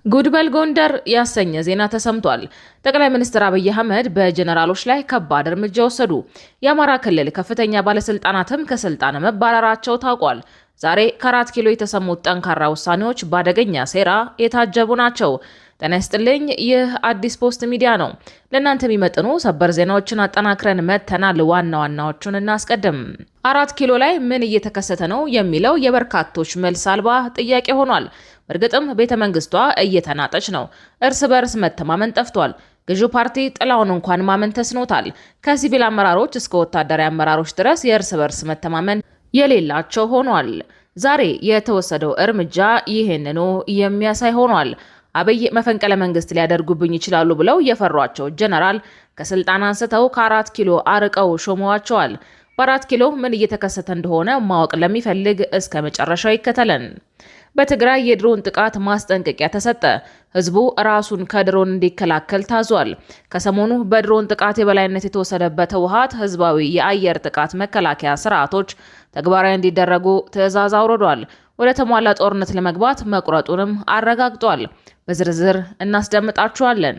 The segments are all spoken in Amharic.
ጉድበል ጎንደር ያሰኘ ዜና ተሰምቷል። ጠቅላይ ሚኒስትር አብይ አህመድ በጀነራሎች ላይ ከባድ እርምጃ ወሰዱ። የአማራ ክልል ከፍተኛ ባለስልጣናትም ከስልጣን መባረራቸው ታውቋል። ዛሬ ከ4 ኪሎ የተሰሙት ጠንካራ ውሳኔዎች በአደገኛ ሴራ የታጀቡ ናቸው። ጤና ይስጥልኝ። ይህ አዲስ ፖስት ሚዲያ ነው። ለእናንተ የሚመጥኑ ሰበር ዜናዎችን አጠናክረን መተናል። ዋና ዋናዎቹን እናስቀድም። 4 ኪሎ ላይ ምን እየተከሰተ ነው የሚለው የበርካቶች መልስ አልባ ጥያቄ ሆኗል። እርግጥም ቤተ መንግስቷ እየተናጠች ነው። እርስ በርስ መተማመን ጠፍቷል። ገዢው ፓርቲ ጥላውን እንኳን ማመን ተስኖታል። ከሲቪል አመራሮች እስከ ወታደራዊ አመራሮች ድረስ የእርስ በርስ መተማመን የሌላቸው ሆኗል። ዛሬ የተወሰደው እርምጃ ይህንኑ የሚያሳይ ሆኗል። አብይ መፈንቅለ መንግስት ሊያደርጉብኝ ይችላሉ ብለው የፈሯቸው ጀነራል ከስልጣን አንስተው ከ4 ኪሎ አርቀው ሾመዋቸዋል። በ4 ኪሎ ምን እየተከሰተ እንደሆነ ማወቅ ለሚፈልግ እስከ መጨረሻው ይከተለን። በትግራይ የድሮን ጥቃት ማስጠንቀቂያ ተሰጠ። ህዝቡ ራሱን ከድሮን እንዲከላከል ታዟል። ከሰሞኑ በድሮን ጥቃት የበላይነት የተወሰደበት ህወሓት ህዝባዊ የአየር ጥቃት መከላከያ ስርዓቶች ተግባራዊ እንዲደረጉ ትዕዛዝ አውርዷል። ወደ ተሟላ ጦርነት ለመግባት መቁረጡንም አረጋግጧል። በዝርዝር እናስደምጣችኋለን።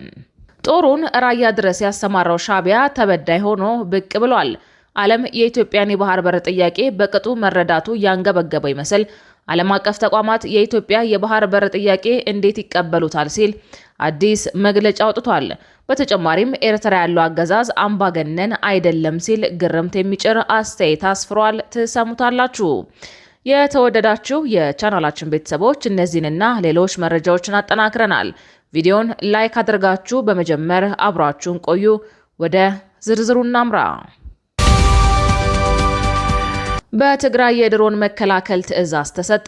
ጦሩን ራያ ድረስ ያሰማራው ሻዕቢያ ተበዳይ ሆኖ ብቅ ብሏል። ዓለም የኢትዮጵያን የባህር በር ጥያቄ በቅጡ መረዳቱ ያንገበገበው ይመስል ዓለም አቀፍ ተቋማት የኢትዮጵያ የባህር በር ጥያቄ እንዴት ይቀበሉታል ሲል አዲስ መግለጫ አውጥቷል። በተጨማሪም ኤርትራ ያለው አገዛዝ አምባገነን አይደለም ሲል ግርምት የሚጭር አስተያየት አስፍሯል። ትሰሙታላችሁ። የተወደዳችሁ የቻናላችን ቤተሰቦች እነዚህንና ሌሎች መረጃዎችን አጠናክረናል። ቪዲዮን ላይክ አድርጋችሁ በመጀመር አብራችሁን ቆዩ። ወደ ዝርዝሩ እናምራ። በትግራይ የድሮን መከላከል ትዕዛዝ ተሰጠ።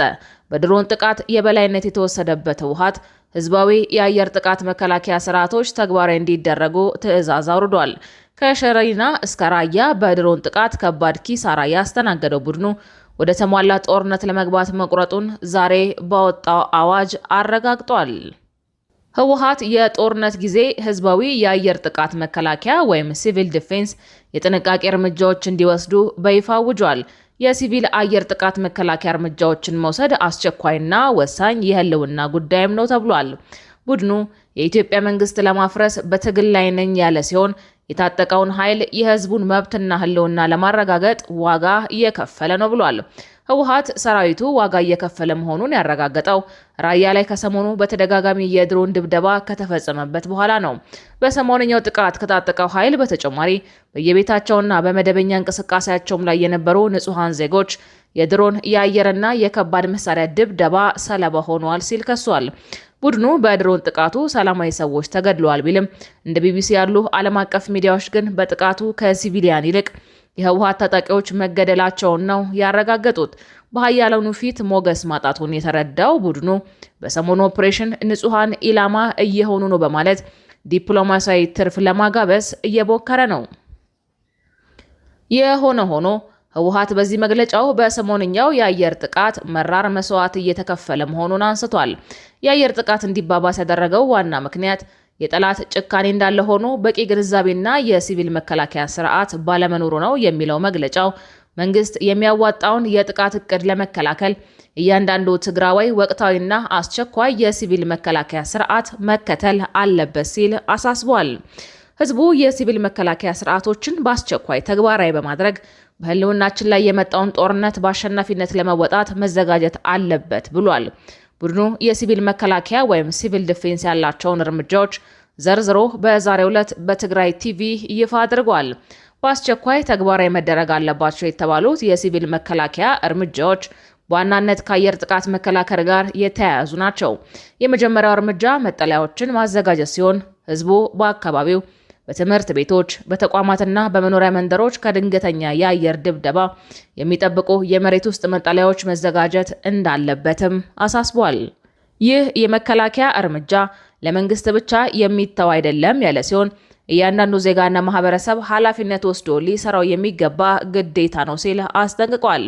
በድሮን ጥቃት የበላይነት የተወሰደበት ህወሓት ህዝባዊ የአየር ጥቃት መከላከያ ስርዓቶች ተግባራዊ እንዲደረጉ ትዕዛዝ አውርዷል። ከሸረሪና እስከ ራያ በድሮን ጥቃት ከባድ ኪሳራ ያስተናገደው ቡድኑ ወደ ተሟላ ጦርነት ለመግባት መቁረጡን ዛሬ ባወጣው አዋጅ አረጋግጧል። ህወሓት የጦርነት ጊዜ ህዝባዊ የአየር ጥቃት መከላከያ ወይም ሲቪል ዲፌንስ የጥንቃቄ እርምጃዎች እንዲወስዱ በይፋ አውጇል። የሲቪል አየር ጥቃት መከላከያ እርምጃዎችን መውሰድ አስቸኳይና ወሳኝ የህልውና ጉዳይም ነው ተብሏል። ቡድኑ የኢትዮጵያ መንግስት ለማፍረስ በትግል ላይ ነኝ ያለ ሲሆን የታጠቀውን ኃይል የህዝቡን መብትና ህልውና ለማረጋገጥ ዋጋ እየከፈለ ነው ብሏል። ህወሓት ሰራዊቱ ዋጋ እየከፈለ መሆኑን ያረጋገጠው ራያ ላይ ከሰሞኑ በተደጋጋሚ የድሮን ድብደባ ከተፈጸመበት በኋላ ነው። በሰሞነኛው ጥቃት ከታጠቀው ኃይል በተጨማሪ በየቤታቸውና በመደበኛ እንቅስቃሴያቸውም ላይ የነበሩ ንጹሃን ዜጎች የድሮን የአየርና የከባድ መሳሪያ ድብደባ ሰለባ ሆነዋል ሲል ከሷል። ቡድኑ በድሮን ጥቃቱ ሰላማዊ ሰዎች ተገድለዋል ቢልም እንደ ቢቢሲ ያሉ ዓለም አቀፍ ሚዲያዎች ግን በጥቃቱ ከሲቪሊያን ይልቅ የህወሓት ታጣቂዎች መገደላቸውን ነው ያረጋገጡት። በኃያላኑ ፊት ሞገስ ማጣቱን የተረዳው ቡድኑ በሰሞኑ ኦፕሬሽን ንጹሃን ኢላማ እየሆኑ ነው በማለት ዲፕሎማሲያዊ ትርፍ ለማጋበስ እየሞከረ ነው። የሆነ ሆኖ ህወሓት በዚህ መግለጫው በሰሞንኛው የአየር ጥቃት መራር መስዋዕት እየተከፈለ መሆኑን አንስቷል። የአየር ጥቃት እንዲባባስ ያደረገው ዋና ምክንያት የጠላት ጭካኔ እንዳለ ሆኖ በቂ ግንዛቤና የሲቪል መከላከያ ስርዓት ባለመኖሩ ነው የሚለው መግለጫው መንግስት የሚያዋጣውን የጥቃት እቅድ ለመከላከል እያንዳንዱ ትግራዋይ ወቅታዊና አስቸኳይ የሲቪል መከላከያ ስርዓት መከተል አለበት ሲል አሳስቧል። ህዝቡ የሲቪል መከላከያ ስርዓቶችን በአስቸኳይ ተግባራዊ በማድረግ በህልውናችን ላይ የመጣውን ጦርነት በአሸናፊነት ለመወጣት መዘጋጀት አለበት ብሏል። ቡድኑ የሲቪል መከላከያ ወይም ሲቪል ዲፌንስ ያላቸውን እርምጃዎች ዘርዝሮ በዛሬው ዕለት በትግራይ ቲቪ ይፋ አድርጓል። በአስቸኳይ ተግባራዊ መደረግ አለባቸው የተባሉት የሲቪል መከላከያ እርምጃዎች በዋናነት ከአየር ጥቃት መከላከል ጋር የተያያዙ ናቸው። የመጀመሪያው እርምጃ መጠለያዎችን ማዘጋጀት ሲሆን ህዝቡ በአካባቢው በትምህርት ቤቶች፣ በተቋማትና በመኖሪያ መንደሮች ከድንገተኛ የአየር ድብደባ የሚጠብቁ የመሬት ውስጥ መጠለያዎች መዘጋጀት እንዳለበትም አሳስቧል። ይህ የመከላከያ እርምጃ ለመንግስት ብቻ የሚተው አይደለም ያለ ሲሆን እያንዳንዱ ዜጋና ማህበረሰብ ኃላፊነት ወስዶ ሊሰራው የሚገባ ግዴታ ነው ሲል አስጠንቅቋል።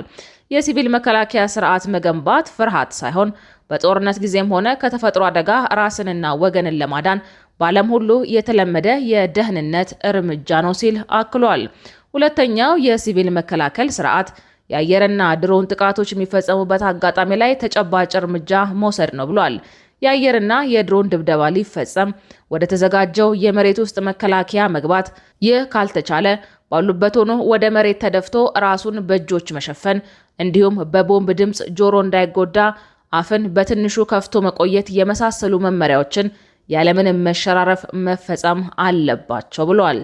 የሲቪል መከላከያ ስርዓት መገንባት ፍርሃት ሳይሆን በጦርነት ጊዜም ሆነ ከተፈጥሮ አደጋ ራስንና ወገንን ለማዳን በዓለም ሁሉ የተለመደ የደህንነት እርምጃ ነው ሲል አክሏል። ሁለተኛው የሲቪል መከላከል ስርዓት የአየርና ድሮን ጥቃቶች የሚፈጸሙበት አጋጣሚ ላይ ተጨባጭ እርምጃ መውሰድ ነው ብሏል። የአየርና የድሮን ድብደባ ሊፈጸም ወደ ተዘጋጀው የመሬት ውስጥ መከላከያ መግባት፣ ይህ ካልተቻለ ባሉበት ሆኖ ወደ መሬት ተደፍቶ ራሱን በእጆች መሸፈን እንዲሁም በቦምብ ድምፅ ጆሮ እንዳይጎዳ አፍን በትንሹ ከፍቶ መቆየት የመሳሰሉ መመሪያዎችን ያለምንም መሸራረፍ መፈጸም አለባቸው ብሏል።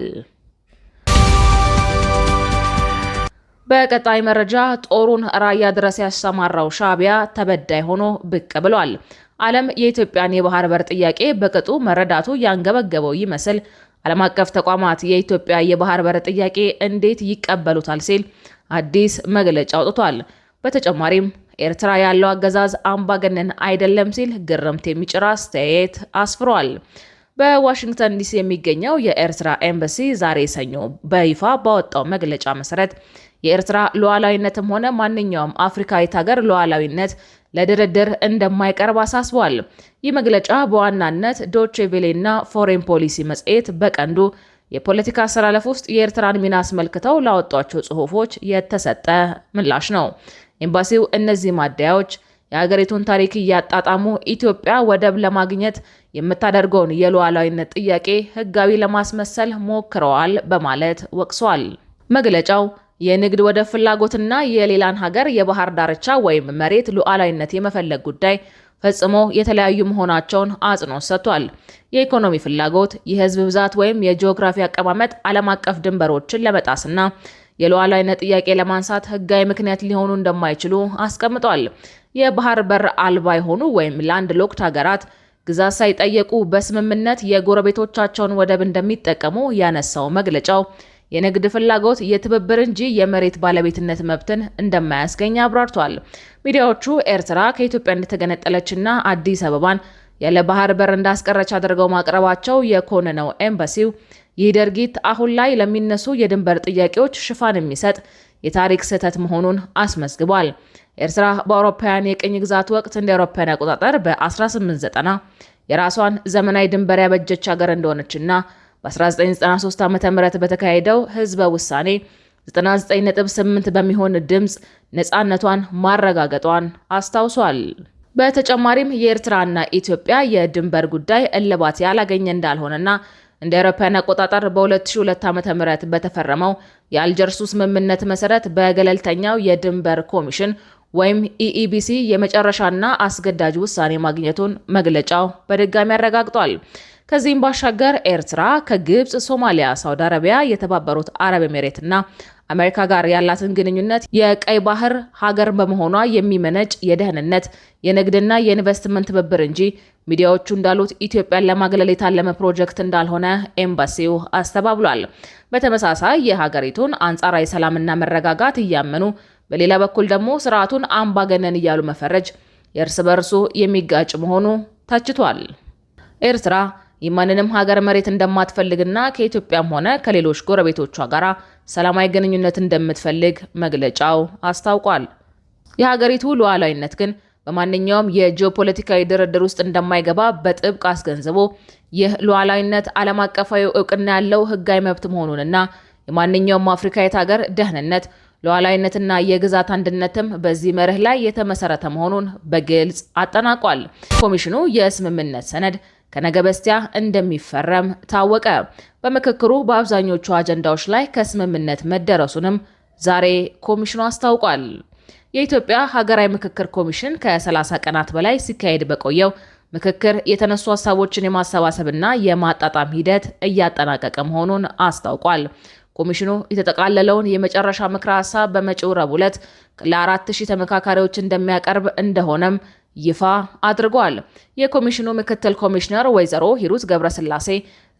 በቀጣይ መረጃ ጦሩን ራያ ድረስ ያሰማራው ሻዕቢያ ተበዳይ ሆኖ ብቅ ብሏል። ዓለም የኢትዮጵያን የባህር በር ጥያቄ በቅጡ መረዳቱ ያንገበገበው ይመስል ዓለም አቀፍ ተቋማት የኢትዮጵያ የባህር በር ጥያቄ እንዴት ይቀበሉታል ሲል አዲስ መግለጫ አውጥቷል። በተጨማሪም ኤርትራ ያለው አገዛዝ አምባገነን አይደለም ሲል ግርምት የሚጭር አስተያየት አስፍሯል። በዋሽንግተን ዲሲ የሚገኘው የኤርትራ ኤምባሲ ዛሬ ሰኞ በይፋ ባወጣው መግለጫ መሰረት የኤርትራ ሉዓላዊነትም ሆነ ማንኛውም አፍሪካዊት ሀገር ሉዓላዊነት ለድርድር እንደማይቀርብ አሳስቧል። ይህ መግለጫ በዋናነት ዶቼ ቬሌ እና ፎሬን ፖሊሲ መጽሔት በቀንዱ የፖለቲካ አሰላለፍ ውስጥ የኤርትራን ሚና አስመልክተው ላወጧቸው ጽሑፎች የተሰጠ ምላሽ ነው። ኤምባሲው እነዚህ ማደያዎች የሀገሪቱን ታሪክ እያጣጣሙ ኢትዮጵያ ወደብ ለማግኘት የምታደርገውን የሉዓላዊነት ጥያቄ ሕጋዊ ለማስመሰል ሞክረዋል በማለት ወቅሷል። መግለጫው የንግድ ወደብ ፍላጎትና የሌላን ሀገር የባህር ዳርቻ ወይም መሬት ሉዓላዊነት የመፈለግ ጉዳይ ፈጽሞ የተለያዩ መሆናቸውን አጽንኦት ሰጥቷል። የኢኮኖሚ ፍላጎት፣ የህዝብ ብዛት ወይም የጂኦግራፊ አቀማመጥ ዓለም አቀፍ ድንበሮችን ለመጣስና የሉዓላዊነት ጥያቄ ለማንሳት ህጋዊ ምክንያት ሊሆኑ እንደማይችሉ አስቀምጧል። የባህር በር አልባ የሆኑ ወይም ላንድ ሎክድ ሀገራት ግዛት ሳይጠየቁ በስምምነት የጎረቤቶቻቸውን ወደብ እንደሚጠቀሙ ያነሳው መግለጫው የንግድ ፍላጎት የትብብር እንጂ የመሬት ባለቤትነት መብትን እንደማያስገኝ አብራርቷል። ሚዲያዎቹ ኤርትራ ከኢትዮጵያ እንደተገነጠለችና አዲስ አበባን ያለ ባህር በር እንዳስቀረች አድርገው ማቅረባቸው የኮነነው ኤምባሲው ይህ ድርጊት አሁን ላይ ለሚነሱ የድንበር ጥያቄዎች ሽፋን የሚሰጥ የታሪክ ስህተት መሆኑን አስመዝግቧል። ኤርትራ በአውሮፓውያን የቅኝ ግዛት ወቅት እንደ አውሮፓውያን አቆጣጠር በ1890 የራሷን ዘመናዊ ድንበር ያበጀች ሀገር እንደሆነችና በ1993 ዓ.ም በተካሄደው ህዝበ ውሳኔ 99.8 በሚሆን ድምፅ ነፃነቷን ማረጋገጧን አስታውሷል። በተጨማሪም የኤርትራና ኢትዮጵያ የድንበር ጉዳይ እልባት ያላገኘ እንዳልሆነና እንደ አውሮፓውያን አቆጣጠር በ2002 ዓ.ም በተፈረመው የአልጀርሱ ስምምነት መሰረት በገለልተኛው የድንበር ኮሚሽን ወይም ኢኢቢሲ የመጨረሻና አስገዳጅ ውሳኔ ማግኘቱን መግለጫው በድጋሚ አረጋግጧል። ከዚህም ባሻገር ኤርትራ ከግብጽ፣ ሶማሊያ፣ ሳውዲ አረቢያ፣ የተባበሩት አረብ ኤሚሬትና አሜሪካ ጋር ያላትን ግንኙነት የቀይ ባህር ሀገር በመሆኗ የሚመነጭ የደህንነት የንግድና የኢንቨስትመንት ትብብር እንጂ ሚዲያዎቹ እንዳሉት ኢትዮጵያን ለማግለል የታለመ ፕሮጀክት እንዳልሆነ ኤምባሲው አስተባብሏል። በተመሳሳይ የሀገሪቱን አንጻራዊ ሰላምና መረጋጋት እያመኑ በሌላ በኩል ደግሞ ስርዓቱን አምባገነን እያሉ መፈረጅ የእርስ በርሱ የሚጋጭ መሆኑ ተችቷል። ኤርትራ የማንንም ሀገር መሬት እንደማትፈልግና ከኢትዮጵያም ሆነ ከሌሎች ጎረቤቶቿ ጋር ሰላማዊ ግንኙነት እንደምትፈልግ መግለጫው አስታውቋል። የሀገሪቱ ሉዓላዊነት ግን በማንኛውም የጂኦፖለቲካዊ ድርድር ውስጥ እንደማይገባ በጥብቅ አስገንዝቦ ይህ ሉዓላዊነት ዓለም አቀፋዊ እውቅና ያለው ሕጋዊ መብት መሆኑንና የማንኛውም አፍሪካዊት ሀገር ደህንነት ሉዓላዊነትና የግዛት አንድነትም በዚህ መርህ ላይ የተመሰረተ መሆኑን በግልጽ አጠናቋል። ኮሚሽኑ የስምምነት ሰነድ ከነገ በስቲያ እንደሚፈረም ታወቀ። በምክክሩ በአብዛኞቹ አጀንዳዎች ላይ ከስምምነት መደረሱንም ዛሬ ኮሚሽኑ አስታውቋል። የኢትዮጵያ ሀገራዊ ምክክር ኮሚሽን ከ30 ቀናት በላይ ሲካሄድ በቆየው ምክክር የተነሱ ሀሳቦችን የማሰባሰብና የማጣጣም ሂደት እያጠናቀቀ መሆኑን አስታውቋል። ኮሚሽኑ የተጠቃለለውን የመጨረሻ ምክረ ሀሳብ በመጪው ረቡዕ ዕለት ለ4000 ተመካካሪዎች እንደሚያቀርብ እንደሆነም ይፋ አድርጓል። የኮሚሽኑ ምክትል ኮሚሽነር ወይዘሮ ሂሩት ገብረስላሴ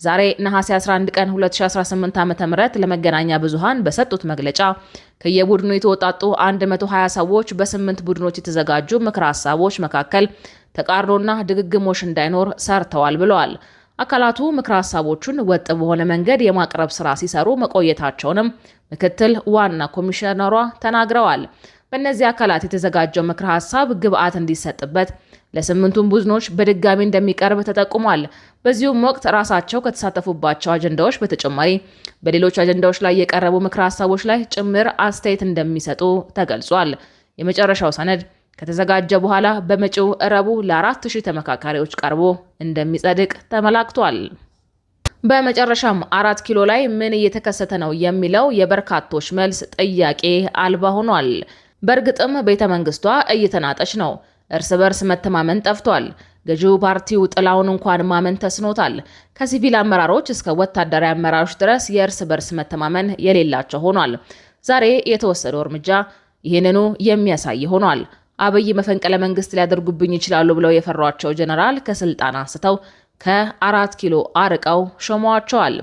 ዛሬ ነሐሴ 11 ቀን 2018 ዓ.ም ለመገናኛ ብዙሃን በሰጡት መግለጫ ከየቡድኑ የተወጣጡ 120 ሰዎች በ8 ቡድኖች የተዘጋጁ ምክረ ሀሳቦች መካከል ተቃርኖና ድግግሞሽ እንዳይኖር ሰርተዋል ብለዋል። አካላቱ ምክረ ሀሳቦቹን ወጥ በሆነ መንገድ የማቅረብ ስራ ሲሰሩ መቆየታቸውንም ምክትል ዋና ኮሚሽነሯ ተናግረዋል። በእነዚህ አካላት የተዘጋጀው ምክረ ሀሳብ ግብአት እንዲሰጥበት ለ8ቱም ቡድኖች በድጋሚ እንደሚቀርብ ተጠቁሟል። በዚሁም ወቅት ራሳቸው ከተሳተፉባቸው አጀንዳዎች በተጨማሪ በሌሎች አጀንዳዎች ላይ የቀረቡ ምክረ ሀሳቦች ላይ ጭምር አስተያየት እንደሚሰጡ ተገልጿል። የመጨረሻው ሰነድ ከተዘጋጀ በኋላ በመጪው ረቡዕ ለ4000 ተመካካሪዎች ቀርቦ እንደሚጸድቅ ተመላክቷል። በመጨረሻም 4 ኪሎ ላይ ምን እየተከሰተ ነው የሚለው የበርካቶች መልስ ጥያቄ አልባ ሆኗል። በእርግጥም ቤተ መንግስቷ እየተናጠች ነው። እርስ በርስ መተማመን ጠፍቷል። ገዢው ፓርቲው ጥላውን እንኳን ማመን ተስኖታል። ከሲቪል አመራሮች እስከ ወታደራዊ አመራሮች ድረስ የእርስ በርስ መተማመን የሌላቸው ሆኗል። ዛሬ የተወሰደው እርምጃ ይህንኑ የሚያሳይ ሆኗል። አብይ መፈንቅለ መንግስት ሊያደርጉብኝ ይችላሉ ብለው የፈሯቸው ጀነራል ከስልጣን አንስተው ከ4 ኪሎ አርቀው ሾመዋቸዋል።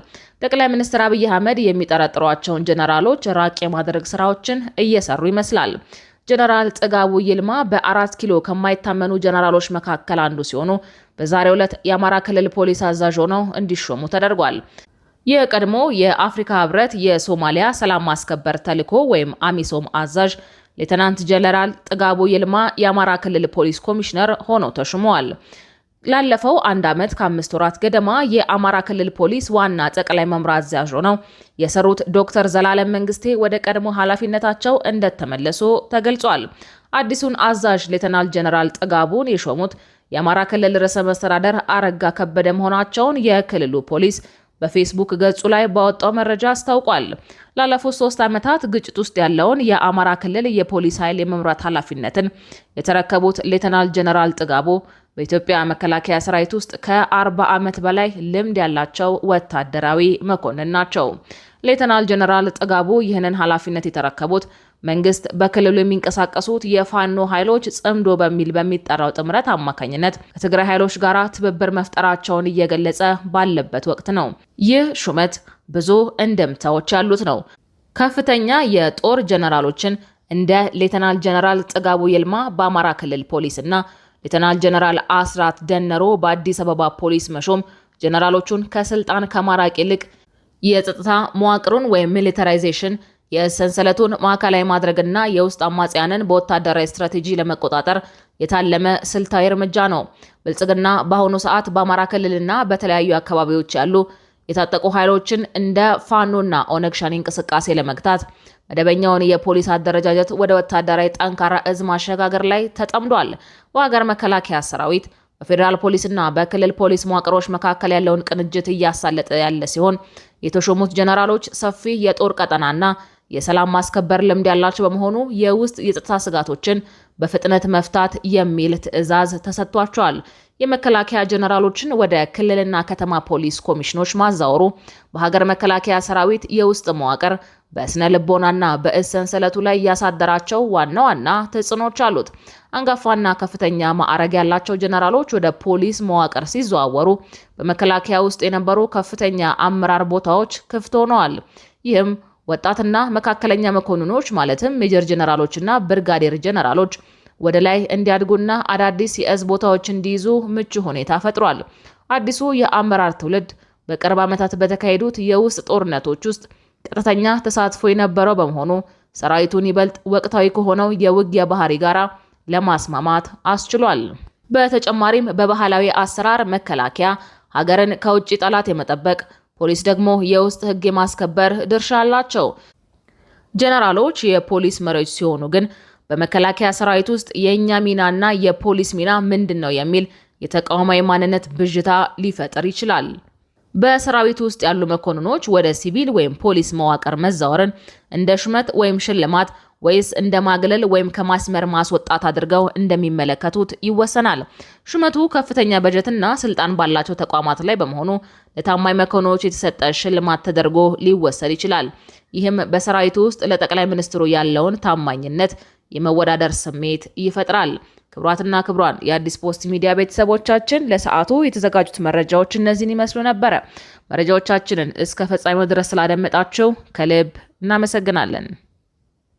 ጠቅላይ ሚኒስትር አብይ አህመድ የሚጠረጥሯቸውን ጀነራሎች ራቅ የማድረግ ስራዎችን እየሰሩ ይመስላል። ጀነራል ጥጋቡ ይልማ በ4 ኪሎ ከማይታመኑ ጀነራሎች መካከል አንዱ ሲሆኑ በዛሬው ዕለት የአማራ ክልል ፖሊስ አዛዥ ሆነው እንዲሾሙ ተደርጓል። የቀድሞ የአፍሪካ ህብረት የሶማሊያ ሰላም ማስከበር ተልዕኮ ወይም አሚሶም አዛዥ ሌተናንት ጀነራል ጥጋቡ ይልማ የአማራ ክልል ፖሊስ ኮሚሽነር ሆነው ተሾመዋል። ላለፈው 1 ዓመት ከ5 ወራት ገደማ የአማራ ክልል ፖሊስ ዋና ጠቅላይ መምሪያ አዛዥ ሆነው የሰሩት ዶክተር ዘላለም መንግስቴ ወደ ቀድሞ ኃላፊነታቸው እንደተመለሱ ተገልጿል። አዲሱን አዛዥ ሌተናል ጀነራል ጥጋቡን የሾሙት የአማራ ክልል ርዕሰ መስተዳደር አረጋ ከበደ መሆናቸውን የክልሉ ፖሊስ በፌስቡክ ገጹ ላይ ባወጣው መረጃ አስታውቋል። ላለፉት 3 ዓመታት ግጭት ውስጥ ያለውን የአማራ ክልል የፖሊስ ኃይል የመምራት ኃላፊነትን የተረከቡት ሌተናል ጀነራል ጥጋቡ በኢትዮጵያ መከላከያ ሰራዊት ውስጥ ከ40 ዓመት በላይ ልምድ ያላቸው ወታደራዊ መኮንን ናቸው። ሌተናል ጀነራል ጥጋቡ ይህንን ኃላፊነት የተረከቡት መንግስት በክልሉ የሚንቀሳቀሱት የፋኖ ኃይሎች ጽምዶ በሚል በሚጠራው ጥምረት አማካኝነት ከትግራይ ኃይሎች ጋር ትብብር መፍጠራቸውን እየገለጸ ባለበት ወቅት ነው። ይህ ሹመት ብዙ እንደምታዎች ያሉት ነው። ከፍተኛ የጦር ጀነራሎችን እንደ ሌተናል ጀነራል ጥጋቡ ይልማ በአማራ ክልል ፖሊስና ሌተናል ጀነራል አስራት ደነሮ በአዲስ አበባ ፖሊስ መሾም ጀነራሎቹን ከስልጣን ከማራቅ ይልቅ የጸጥታ መዋቅሩን ወይም ሚሊታራይዜሽን የሰንሰለቱን ማዕከላዊ ማድረግና የውስጥ አማጽያንን በወታደራዊ ስትራቴጂ ለመቆጣጠር የታለመ ስልታዊ እርምጃ ነው። ብልጽግና በአሁኑ ሰዓት በአማራ ክልልና በተለያዩ አካባቢዎች ያሉ የታጠቁ ኃይሎችን እንደ ፋኖና ኦነግ ሸኔ እንቅስቃሴ ለመግታት መደበኛውን የፖሊስ አደረጃጀት ወደ ወታደራዊ ጠንካራ እዝ ማሸጋገር ላይ ተጠምዷል። በሀገር መከላከያ ሰራዊት በፌዴራል ፖሊስና በክልል ፖሊስ መዋቅሮች መካከል ያለውን ቅንጅት እያሳለጠ ያለ ሲሆን የተሾሙት ጀነራሎች ሰፊ የጦር ቀጠናና የሰላም ማስከበር ልምድ ያላቸው በመሆኑ የውስጥ የጸጥታ ስጋቶችን በፍጥነት መፍታት የሚል ትዕዛዝ ተሰጥቷቸዋል። የመከላከያ ጀነራሎችን ወደ ክልልና ከተማ ፖሊስ ኮሚሽኖች ማዛወሩ በሀገር መከላከያ ሰራዊት የውስጥ መዋቅር በስነ ልቦናና በእዝ ሰንሰለቱ ላይ ያሳደራቸው ዋና ተጽዕኖች አሉት። አንጋፋና ከፍተኛ ማዕረግ ያላቸው ጀነራሎች ወደ ፖሊስ መዋቅር ሲዘዋወሩ በመከላከያ ውስጥ የነበሩ ከፍተኛ አመራር ቦታዎች ክፍት ሆነዋል። ይህም ወጣትና መካከለኛ መኮንኖች ማለትም ሜጀር ጀነራሎችና ብርጋዴር ጀነራሎች ወደ ላይ እንዲያድጉና አዳዲስ የእዝ ቦታዎች እንዲይዙ ምቹ ሁኔታ ፈጥሯል። አዲሱ የአመራር ትውልድ በቅርብ ዓመታት በተካሄዱት የውስጥ ጦርነቶች ውስጥ ቀጥተኛ ተሳትፎ የነበረው በመሆኑ ሰራዊቱን ይበልጥ ወቅታዊ ከሆነው የውጊያ ባህሪ ጋራ ለማስማማት አስችሏል። በተጨማሪም በባህላዊ አሰራር መከላከያ ሀገርን ከውጭ ጠላት የመጠበቅ፣ ፖሊስ ደግሞ የውስጥ ሕግ የማስከበር ድርሻ አላቸው። ጀነራሎች የፖሊስ መሪዎች ሲሆኑ ግን በመከላከያ ሰራዊት ውስጥ የኛ ሚናና የፖሊስ ሚና ምንድነው የሚል የተቃዋሚ ማንነት ብዥታ ሊፈጠር ይችላል። በሰራዊት ውስጥ ያሉ መኮንኖች ወደ ሲቪል ወይም ፖሊስ መዋቅር መዛወርን እንደ ሹመት ወይም ሽልማት ወይስ እንደ ማግለል ወይም ከማስመር ማስወጣት አድርገው እንደሚመለከቱት ይወሰናል። ሹመቱ ከፍተኛ በጀትና ስልጣን ባላቸው ተቋማት ላይ በመሆኑ ለታማኝ መኮንኖች የተሰጠ ሽልማት ተደርጎ ሊወሰድ ይችላል። ይህም በሰራዊቱ ውስጥ ለጠቅላይ ሚኒስትሩ ያለውን ታማኝነት የመወዳደር ስሜት ይፈጥራል። ክቡራትና ክቡራን የአዲስ ፖስት ሚዲያ ቤተሰቦቻችን ለሰዓቱ የተዘጋጁት መረጃዎች እነዚህን ይመስሉ ነበረ። መረጃዎቻችንን እስከ ፍጻሜው ድረስ ስላደመጣችሁ ከልብ እናመሰግናለን።